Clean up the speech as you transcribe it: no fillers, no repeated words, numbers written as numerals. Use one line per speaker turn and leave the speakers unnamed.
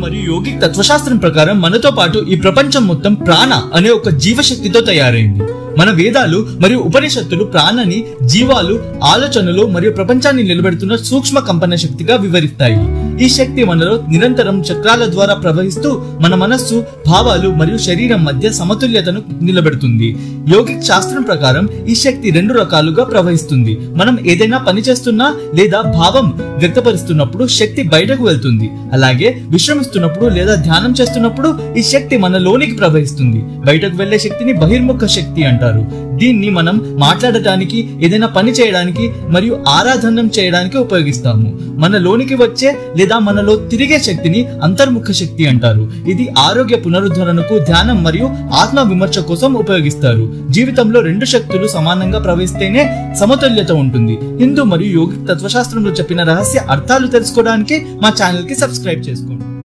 మరియు యోగిక్ తత్వశాస్త్రం ప్రకారం మనతో పాటు ఈ ప్రపంచం మొత్తం ప్రాణ అనే ఒక జీవశక్తితో తయారైంది. మన వేదాలు మరియు ఉపనిషత్తులు ప్రాణని జీవాలు, ఆలోచనలు మరియు ప్రపంచాన్ని నిలబెడుతున్న సూక్ష్మ కంపన శక్తిగా వివరిస్తాయి. ఈ శక్తి మనలో నిరంతరం చక్రాల ద్వారా ప్రవహిస్తూ మన మనస్సు, భావాలు మరియు శరీరం మధ్య సమతుల్యతను నిలబెడుతుంది. యోగిక్ శాస్త్రం ప్రకారం ఈ శక్తి రెండు రకాలుగా ప్రవహిస్తుంది. మనం ఏదైనా పని చేస్తున్నా లేదా భావం వ్యక్తపరుస్తున్నప్పుడు శక్తి బయటకు వెళ్తుంది. అలాగే విశ్రమిస్తున్నప్పుడు లేదా ధ్యానం చేస్తున్నప్పుడు ఈ శక్తి మనలోనికి ప్రవహిస్తుంది. బయటకు వెళ్లే శక్తిని బహిర్ముఖ శక్తి అంటారు. దీన్ని మనం మాట్లాడటానికి, ఏదైనా పని చేయడానికి మరియు ఆరాధనం చేయడానికి ఉపయోగిస్తాము. మనలోనికి వచ్చే లేదా మనలో తిరిగే శక్తిని అంతర్ముఖ శక్తి అంటారు. ఇది ఆరోగ్య పునరుద్ధరణకు, ధ్యానం మరియు ఆత్మ విమర్శ కోసం ఉపయోగిస్తారు. జీవితంలో రెండు శక్తులు సమానంగా ప్రవహిస్తేనే సమతుల్యత ఉంటుంది. హిందూ మరియు యోగిక్ తత్వశాస్త్రంలో చెప్పిన రహస్య అర్థాలు తెలుసుకోవడానికి మా ఛానల్ కి సబ్స్క్రైబ్ చేసుకోండి.